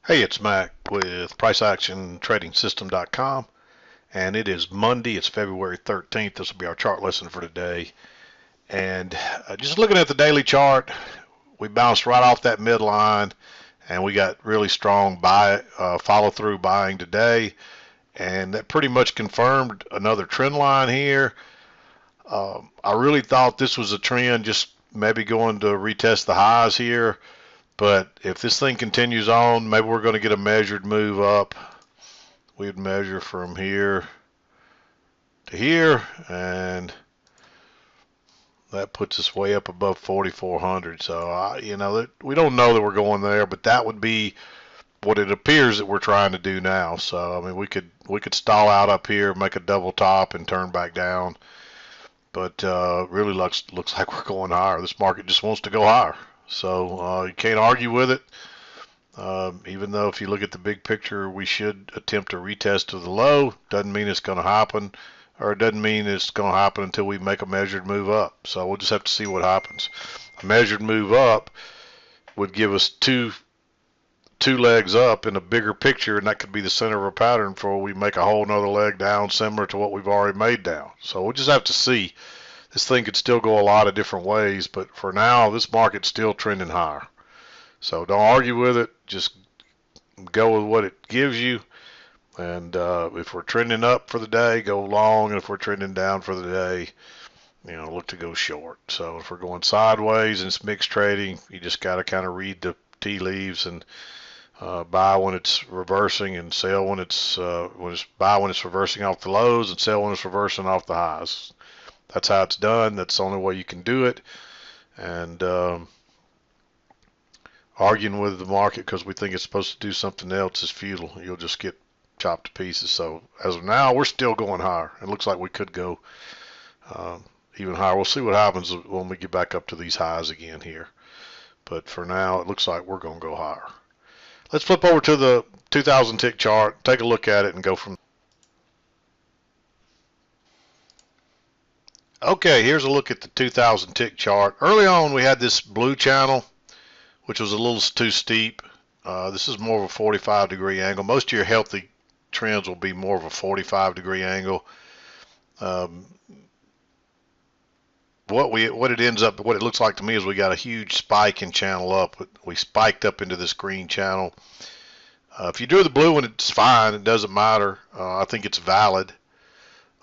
Hey, it's Mac with PriceActionTradingSystem.com, and it is Monday. It's February 13th. This will be our chart lesson for today. And just looking at the daily chart, we bounced right off that midline, and we got really strong follow-through buying today, and that pretty much confirmed another trend line here. I really thought this was a trend, just maybe going to retest the highs here. But if this thing continues on, maybe we're going to get a measured move up. We'd measure from here to here, and that puts us way up above 4,400. So, we don't know that we're going there, but that would be what it appears that we're trying to do now. So, I mean, we could stall out up here, make a double top, and turn back down. But really looks like we're going higher. This market just wants to go higher. So you can't argue with it. Even though if you look at the big picture, we should attempt a retest to the low. Doesn't mean it's going to happen, or it doesn't mean it's going to happen until we make a measured move up. So we'll just have to see what happens. A measured move up would give us two legs up in a bigger picture, and that could be the center of a pattern before we make a whole nother leg down similar to what we've already made down. So we'll just have to see. This thing could still go a lot of different ways, but for now, this market's still trending higher. So don't argue with it. Just go with what it gives you. And if we're trending up for the day, go long. And if we're trending down for the day, look to go short. So if we're going sideways and it's mixed trading, you just got to kind of read the tea leaves and buy when it's reversing and sell buy when it's reversing off the lows and sell when it's reversing off the highs. That's how it's done. That's the only way you can do it. And arguing with the market because we think it's supposed to do something else is futile. You'll just get chopped to pieces. So as of now, we're still going higher. It looks like we could go even higher. We'll see what happens when we get back up to these highs again here. But for now, it looks like we're going to go higher. Let's flip over to the 2,000 tick chart, take a look at it, and go from. Okay, here's a look at the 2,000 tick chart. Early on, we had this blue channel, which was a little too steep. This is more of a 45-degree angle. Most of your healthy trends will be more of a 45-degree angle. What it looks like to me is we got a huge spike in channel up. We spiked up into this green channel. If you do the blue one, it's fine. It doesn't matter. I think it's valid.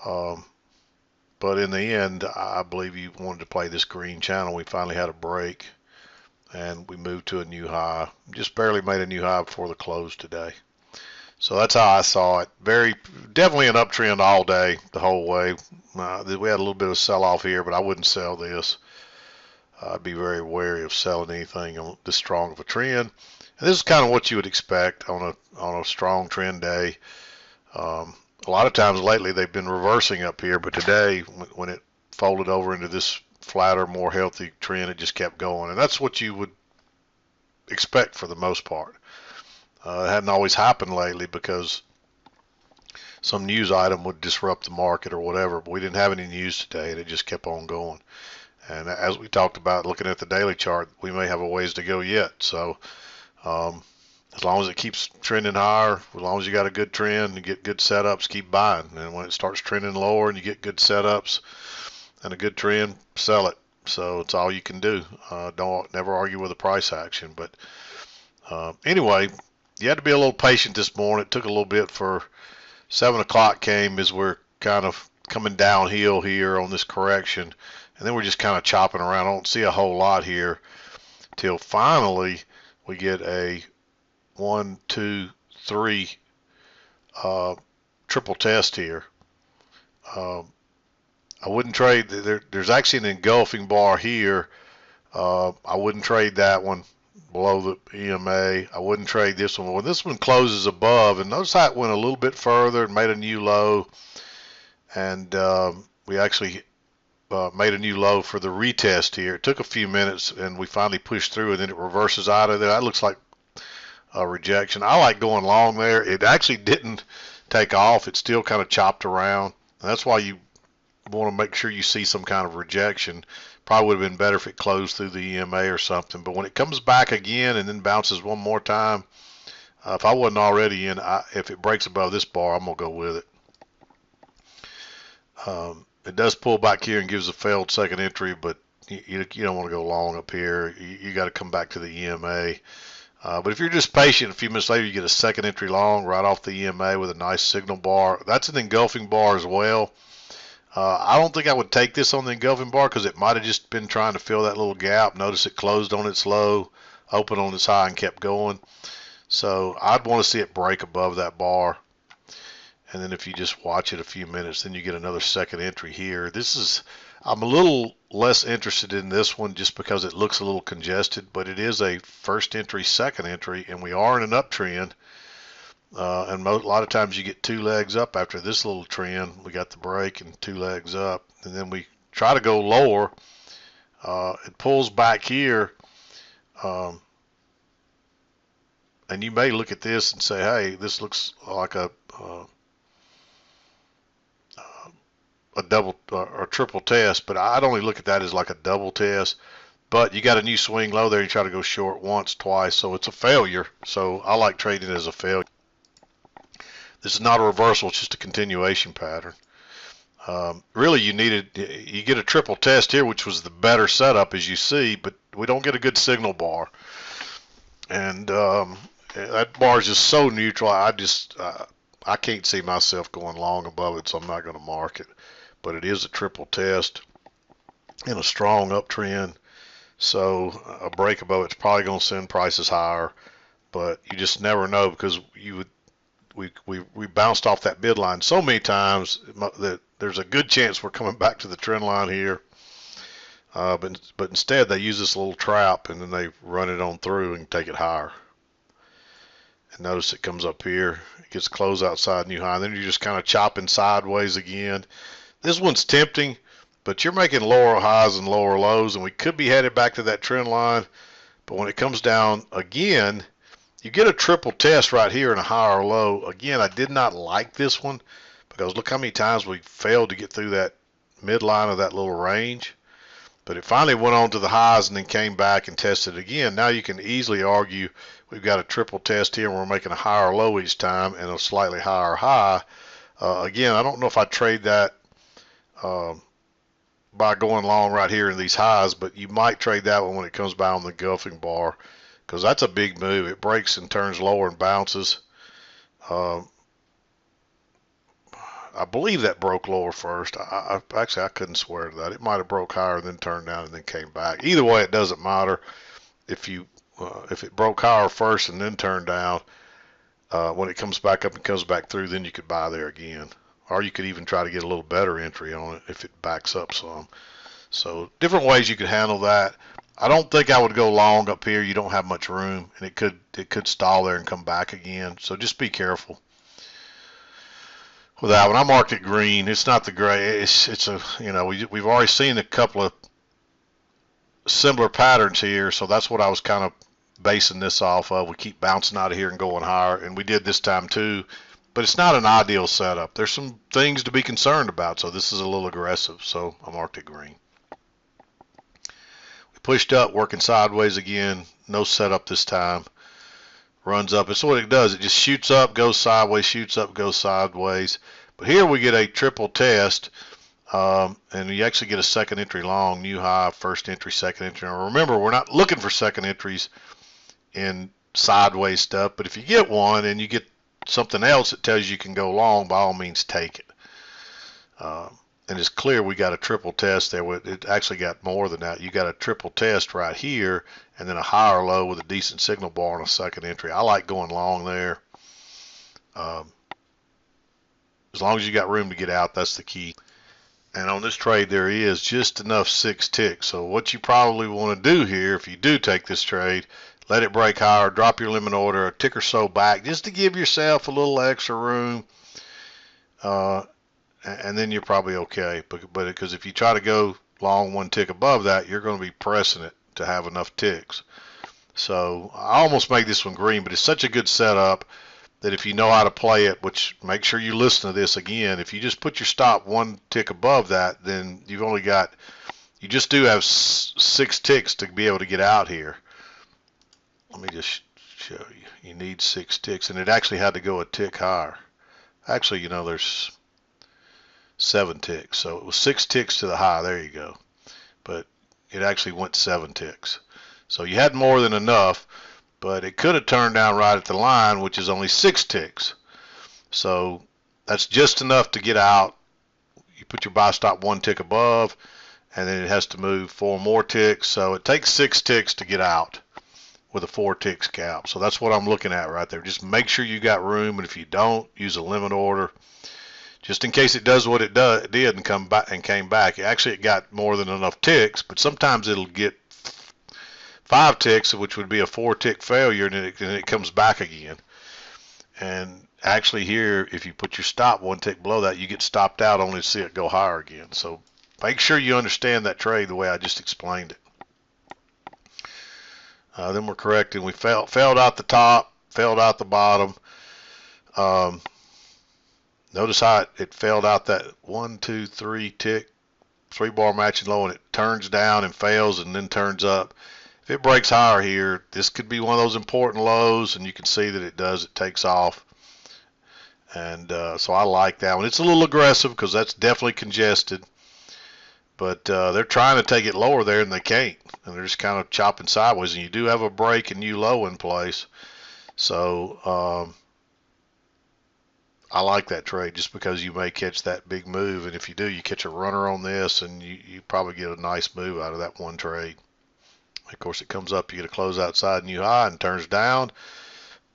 But in the end, I believe you wanted to play this green channel. We finally had a break, and we moved to a new high. Just barely made a new high before the close today. So that's how I saw it. Definitely an uptrend all day, the whole way. We had a little bit of sell-off here, but I wouldn't sell this. I'd be very wary of selling anything on this strong of a trend. And this is kind of what you would expect on a strong trend day. A lot of times lately they've been reversing up here, but today when it folded over into this flatter, more healthy trend, it just kept going. And that's what you would expect for the most part. It hadn't always happened lately because some news item would disrupt the market or whatever, but we didn't have any news today, and it just kept on going. And as we talked about looking at the daily chart, we may have a ways to go yet. So as long as it keeps trending higher, as long as you got a good trend and get good setups, keep buying. And when it starts trending lower and you get good setups and a good trend, sell it. So it's all you can do. Don't never argue with a price action. But anyway, you had to be a little patient this morning. It took a little bit for 7 o'clock came as we're kind of coming downhill here on this correction. And then we're just kind of chopping around. I don't see a whole lot here till finally we get a 1, 2, 3 triple test here. I wouldn't trade. There's actually an engulfing bar here. I wouldn't trade that one below the EMA. I wouldn't trade this one. When this one closes above, and notice how it went a little bit further and made a new low, and we actually made a new low for the retest here. It took a few minutes, and we finally pushed through, and then it reverses out of there. That looks like a rejection. I like going long there. It actually didn't take off. It still kind of chopped around. And that's why you want to make sure you see some kind of rejection. Probably would have been better if it closed through the EMA or something. But when it comes back again and then bounces one more time, If I wasn't already in, if it breaks above this bar, I'm going to go with it. It does pull back here and gives a failed second entry, but you don't want to go long up here. You got to come back to the EMA. But if you're just patient, a few minutes later you get a second entry long right off the EMA with a nice signal bar. That's an engulfing bar as well. I don't think I would take this on the engulfing bar because it might have just been trying to fill that little gap. Notice it closed on its low, opened on its high, and kept going. So I'd want to see it break above that bar. And then if you just watch it a few minutes, then you get another second entry here. I'm a little less interested in this one just because it looks a little congested, but it is a first entry, second entry, and we are in an uptrend. And a lot of times you get two legs up after this little trend. We got the break and two legs up, and then we try to go lower. It pulls back here, and you may look at this and say, hey, this looks like a double or triple test, but I'd only look at that as like a double test. But you got a new swing low there, you try to go short once, twice, so it's a failure. So I like trading it as a failure. This is not a reversal, it's just a continuation pattern. Really, you get a triple test here, which was the better setup, as you see, but we don't get a good signal bar. And that bar is just so neutral. I can't see myself going long above it, so I'm not going to mark it. But it is a triple test in a strong uptrend. So a break above it's probably going to send prices higher, but you just never know because we bounced off that bid line so many times that there's a good chance we're coming back to the trend line here. But instead they use this little trap and then they run it on through and take it higher. And notice it comes up here, it gets closed outside new high, and then you're just kind of chopping sideways again. This one's tempting, but you're making lower highs and lower lows, and we could be headed back to that trend line. But when it comes down again, you get a triple test right here and a higher low. Again, I did not like this one because look how many times we failed to get through that midline of that little range. But it finally went on to the highs and then came back and tested again. Now you can easily argue we've got a triple test here and we're making a higher low each time and a slightly higher high. Again, I don't know if I trade that by going long right here in these highs, but you might trade that one when it comes by on the engulfing bar because that's a big move. It breaks and turns lower and bounces. I believe that broke lower first. Actually, I couldn't swear to that. It might have broke higher and then turned down and then came back. Either way, it doesn't matter. If it broke higher first and then turned down, when it comes back up and comes back through, then you could buy there again. Or you could even try to get a little better entry on it if it backs up some. So different ways you could handle that. I don't think I would go long up here. You don't have much room, and it could stall there and come back again. So just be careful with that one. I marked it green. It's not the gray. It's a we've already seen a couple of similar patterns here, so that's what I was kind of basing this off of. We keep bouncing out of here and going higher, and we did this time too. But it's not an ideal setup. There's some things to be concerned about, so this is a little aggressive, so I marked it green. We pushed up, working sideways again. No setup this time. Runs up. It's what it does. It just shoots up, goes sideways, shoots up, goes sideways. But here we get a triple test, and you actually get a second entry long, new high, first entry, second entry. Now remember, we're not looking for second entries in sideways stuff, but if you get one and you get something else that tells you can go long, by all means take it. And it's clear we got a triple test there. It actually got more than that. You got a triple test right here and then a higher low with a decent signal bar and a second entry. I like going long there. As long as you got room to get out, that's the key. And on this trade there is just enough 6 ticks. So what you probably want to do here, if you do take this trade, let it break higher, drop your limit order a tick or so back just to give yourself a little extra room, and then you're probably okay. But because if you try to go long 1 tick above that, you're going to be pressing it to have enough ticks. So I almost made this one green, but it's such a good setup that if you know how to play it, which make sure you listen to this again, if you just put your stop 1 tick above that, then you just do have 6 ticks to be able to get out here. Let me just show you. You need 6 ticks, and it actually had to go a tick higher. Actually, you know, there's 7 ticks, so it was 6 ticks to the high. There you go. But it actually went 7 ticks. So you had more than enough, but it could have turned down right at the line, which is only 6 ticks. So that's just enough to get out. You put your buy stop 1 tick above, and then it has to move 4 more ticks. So it takes 6 ticks to get out with a 4 tick scalp. So that's what I'm looking at right there. Just make sure you got room, and if you don't, use a limit order. Just in case it does what it did and come back and came back. Actually, it got more than enough ticks, but sometimes it'll get 5 ticks, which would be a 4 tick failure, and then it comes back again. And actually here, if you put your stop 1 tick below that, you get stopped out only to see it go higher again. So make sure you understand that trade the way I just explained it. Then we're correcting. We failed out the top, failed out the bottom. Notice how it failed out that 1, 2, 3 tick, 3 bar matching low, and it turns down and fails and then turns up. If it breaks higher here, this could be one of those important lows, and you can see that it does. It takes off. And so I like that one. It's a little aggressive because that's definitely congested. But they're trying to take it lower there, and they can't. And they're just kind of chopping sideways. And you do have a break and new low in place. So I like that trade just because you may catch that big move. And if you do, you catch a runner on this, and you probably get a nice move out of that one trade. Of course, it comes up, you get a close outside new high and turns down,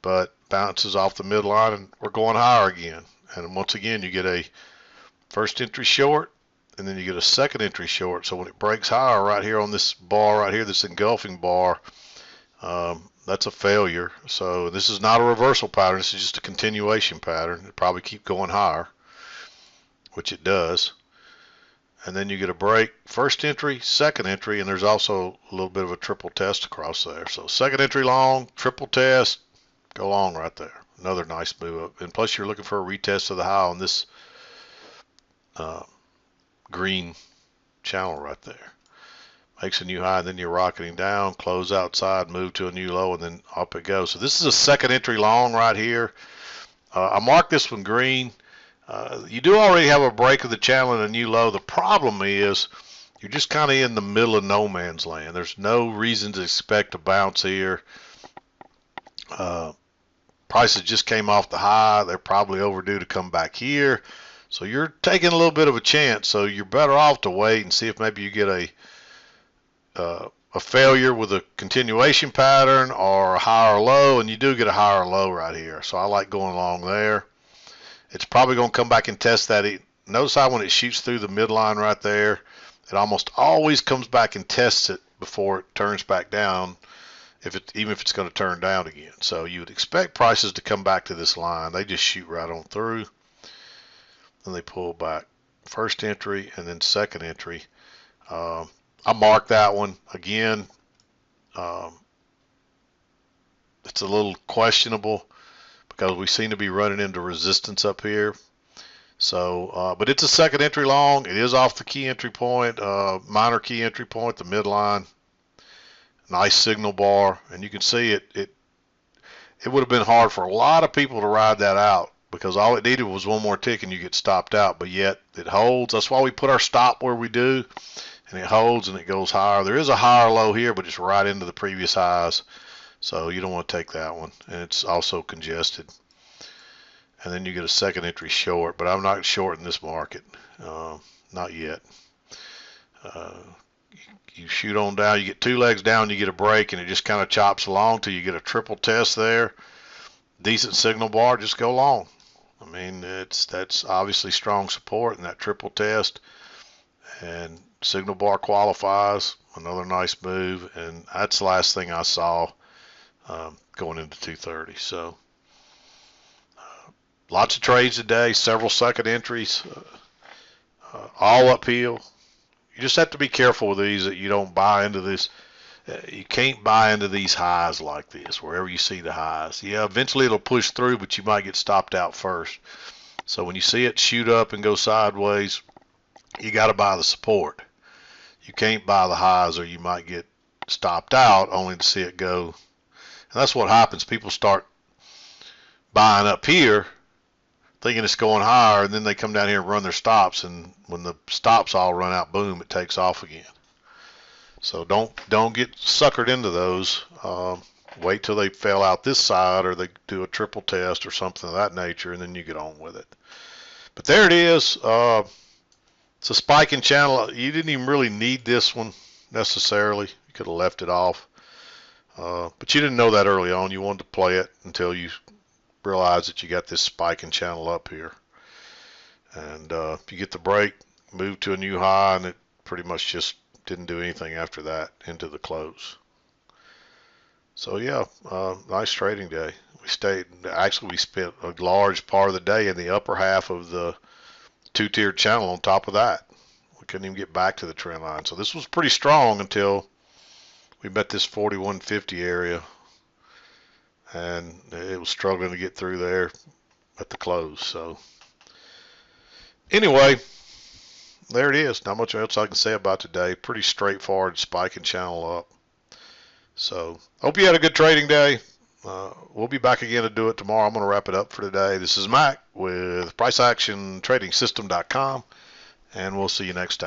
but bounces off the midline, and we're going higher again. And once again, you get a first entry short, and then you get a second entry short. So when it breaks higher right here on this bar right here, this engulfing bar, that's a failure. So this is not a reversal pattern. This is just a continuation pattern. It'll probably keep going higher, which it does. And then you get a break, first entry, second entry, and there's also a little bit of a triple test across there. So second entry long, triple test, go long right there. Another nice move up. And plus you're looking for a retest of the high on this green channel right there. Makes a new high, and then you're rocketing down, close outside, move to a new low, and then up it goes. So this is a second entry long right here. I marked this one green. You do already have a break of the channel and a new low. The problem is you're just kind of in the middle of no man's land. There's no reason to expect a bounce here. Prices just came off the high. They're probably overdue to come back here. So you're taking a little bit of a chance. So you're better off to wait and see if maybe you get a failure with a continuation pattern or a higher low, and you do get a higher low right here. So I like going along there. It's probably going to come back and test that. Notice how when it shoots through the midline right there, it almost always comes back and tests it before it turns back down, even if it's going to turn down again. So you would expect prices to come back to this line. They just shoot right on through, and they pull back. First entry and then second entry. I marked that one again. It's a little questionable because we seem to be running into resistance up here. So, but it's a second entry long. It is off the key entry point, minor key entry point, the midline. Nice signal bar, and you can see it would have been hard for a lot of people to ride that out because all it needed was one more tick and you get stopped out, but yet it holds. That's why we put our stop where we do, and it holds and it goes higher. There is a higher low here, but it's right into the previous highs. So you don't want to take that one, and it's also congested. And then you get a second entry short, but I'm not short in this market, not yet. You shoot on down, you get 2 legs down, you get a break, and it just kind of chops along till you get a triple test there. Decent signal bar, just go long. I mean, that's obviously strong support in that triple test, and signal bar qualifies. Another nice move, and that's the last thing I saw. Going into 230. So lots of trades today, several second entries, all uphill. You just have to be careful with these that you don't buy into this. You can't buy into these highs like this, wherever you see the highs. Yeah, eventually it'll push through, but you might get stopped out first. So when you see it shoot up and go sideways, you got to buy the support. You can't buy the highs or you might get stopped out only to see it go. And that's what happens. People start buying up here thinking it's going higher, and then they come down here and run their stops, and when the stops all run out, boom, it takes off again. So don't get suckered into those. Wait till they fail out this side, or they do a triple test or something of that nature, and then you get on with it. But there it is. It's a spiking channel. You didn't even really need this one necessarily. You could have left it off. But you didn't know that early on. You wanted to play it until you realize that you got this spiking channel up here. And if you get the break, move to a new high, and it pretty much just didn't do anything after that into the close. So yeah, nice trading day. We spent a large part of the day in the upper half of the two-tiered channel on top of that. We couldn't even get back to the trend line. So this was pretty strong until we met this 4150 area, and it was struggling to get through there at the close. So anyway, there it is. Not much else I can say about today. Pretty straightforward spiking channel up. So hope you had a good trading day. We'll be back again to do it tomorrow. I'm going to wrap it up for today. This is Mac with PriceActionTradingSystem.com, and we'll see you next time.